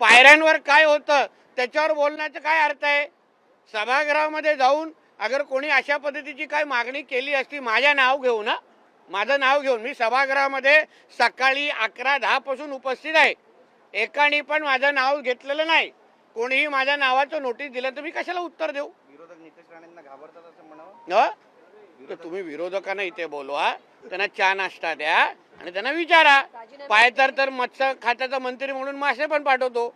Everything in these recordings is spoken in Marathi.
पायऱ्यांवर काय होतं त्याच्यावर बोलण्याचा काय अर्थ आहे? सभागृहामध्ये जाऊन अगर कोणी अशा पद्धतीची काय मागणी केली असती, माझ्या नाव घेऊन माझं नाव घेऊन मी सभागृहामध्ये सकाळी 11:10 पासून उपस्थित आहे. एकाने पण माझं नाव घेतलेलं नाही. कोणीही माझ्या नावाचं नोटीस दिलं तर मी कशाला उत्तर देऊ? विरोधक नितेश राणेंना घाबरतात असं म्हणावं. तर तुम्ही विरोधकांना इथे बोलवा, त्यांना चहा नाश्ता द्या आणि त्यांना विचारा. पायतर तर मत्स्य खात्याचा मंत्री म्हणून मासे पण पाठवतो.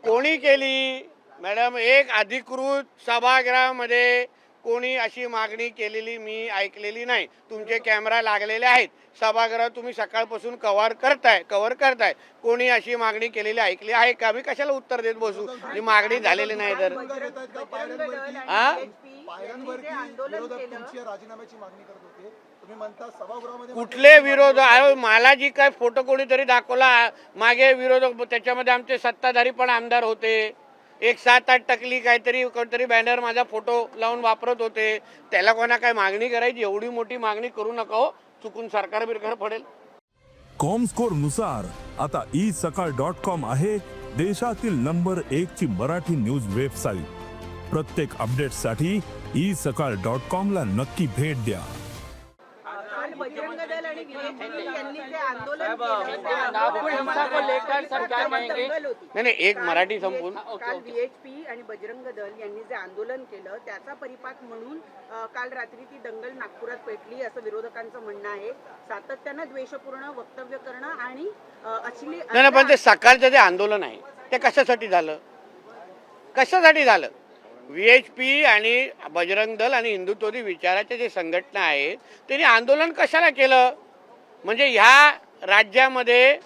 कोणी केली मॅडम? एक अधिकृत सभागृहामध्ये कोणी अशी मागणी केलेली मी ऐकलेली नाही. तुमचे कॅमेरा लागलेले आहेत, सभागृह तुम्ही सकाळपासून कव्हर करताय. कोणी अशी मागणी केलेली ऐकली आहे का? मी कशाला उत्तर देत बसू? ही मागणी झालेली नाही तर कुठले विरोध? मला जी काय फोटो कोणीतरी दाखवला मागे विरोधक, त्याच्यामध्ये आमचे सत्ताधारी पण आमदार होते. एक 7-8 टकली कोणतरी बॅनर माझा फोटो लावून वापरत होते. त्याला कोणा काय मागणी करायची? एवढी मोठी मागणी करू नका हो, चुकून सरकार बिरकार पडेल. कॉमस्कोर नुसार आता isakal.com आहे देशातील नंबर 1 ची मराठी न्यूज वेबसाईट. प्रत्येक अपडेटसाठी isakal.com ला नक्की भेट द्या. बजरंग दल आणि बीजेपी यांनी जे आंदोलन नाही एक मराठी संपून काल बीएचपी आणि बजरंग दल यांनी जे आंदोलन केलं त्याचा परिपाक म्हणून काल रात्री ती दंगल नागपुरात पेटली असं विरोधकांचं म्हणणं आहे. सातत्यानं द्वेषपूर्ण वक्तव्य करणं आणि अश्लील नाही, पण ते सकाळचं जे आंदोलन आहे ते कशासाठी झालं? VHP आणि बजरंग दल आणि हिंदुत्ववादी विचाराचे जे संघटना आहेत त्यांनी आंदोलन कशाला केलं? म्हणजे ह्या राज्यामध्ये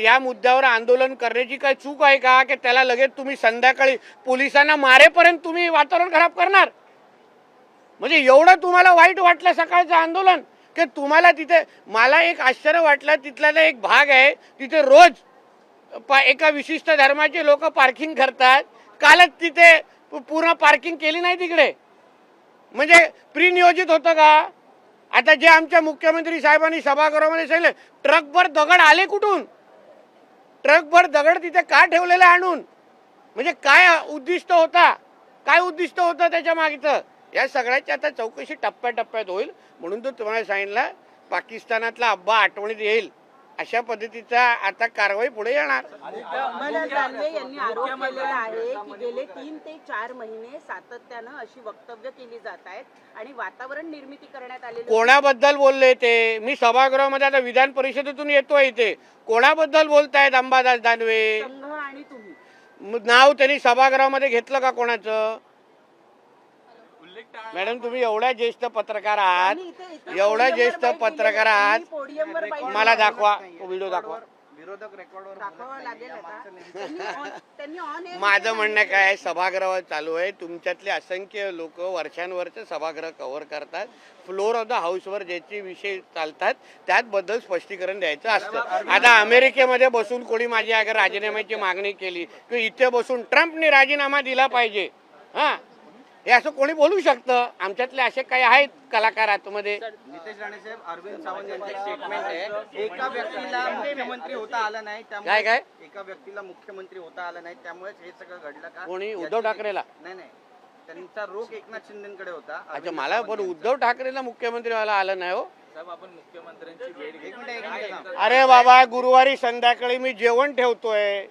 या मुद्द्यावर आंदोलन करण्याची काय चूक आहे का? की त्याला लगेच तुम्ही संध्याकाळी पोलिसांना मारेपर्यंत तुम्ही वातावरण खराब करणार? म्हणजे एवढं तुम्हाला वाईट वाटलं सकाळचं आंदोलन की तुम्हाला तिथे? मला एक आश्चर्य वाटलं, तिथला एक भाग आहे तिथे रोज एका विशिष्ट धर्माचे लोक पार्किंग करतात. कालच तिथे पूर्ण पार्किंग केली नाही तिकडे. म्हणजे प्री नियोजित होतं का? आता जे आमच्या मुख्यमंत्री साहेबांनी सभागृहामध्ये सांगितलं, ट्रकभर दगड आले कुठून? ट्रकभर दगड तिथे का ठेवलेले आणून? म्हणजे काय उद्दिष्ट होता त्याच्या मागचं? या सगळ्याची आता चौकशी टप्प्याटप्प्यात होईल. म्हणून तर तुम्हाला सांगितलं, पाकिस्तानातला अब्बा आठवणीत येईल अशा पद्धतीचा आता कारवाई पुढे येणार. यांनी आरोप केलेला आहे की गेले 3 ते 4 महिने सातत्यानं अशी वक्तव्य केली जात आहेत आणि वातावरण निर्मिती करण्यात आलेली. कोणाबद्दल बोलले ते? मी सभागृहामध्ये आता विधान परिषदेतून येतोय इथे. कोणाबद्दल बोलतायत? अंबादास दानवे संघ आणि तुम्ही. नाव त्यांनी सभागृहामध्ये घेतलं का कोणाचं? मॅडम तुम्ही एवढ्या ज्येष्ठ पत्रकार आहात, मला दाखवा व्हिडिओ दाखवा. विरोधक रेकॉर्डवर माझं म्हणणं काय, सभागृह चालू आहे, तुमच्यातले असंख्य लोक वर्षांवरचे सभागृह कव्हर करतात. फ्लोर ऑफ द हाऊसवर ज्याचे विषय चालतात त्याबद्दल स्पष्टीकरण द्यायचं असतं. आता अमेरिकेमध्ये बसून कोणी माझी अगर राजीनाम्याची मागणी केली की इथे बसून ट्रम्पने राजीनामा दिला पाहिजे, हे असं कोणी बोलू शकतं? आमच्यातले असे काही आहेत कलाकार आतमध्ये. नितेश राणे साहेब, अरविंद सावंत यांचे स्टेटमेंट आहे, एका व्यक्तीला मुख्यमंत्री होता आला नाही, काय एका व्यक्तीला मुख्यमंत्री होता आला नाही त्यामुळेच हे सगळं घडलं का? कोणी? उद्धव ठाकरेला? नाही, त्यांचा रोख एकनाथ शिंदेकडे होता. अच्छा, मला पण उद्धव ठाकरेला मुख्यमंत्री व्हायला आलं नाही हो. आपण मुख्यमंत्र्यांची भेट. अरे बाबा, गुरुवारी संध्याकाळी मी जेवण ठेवतोय,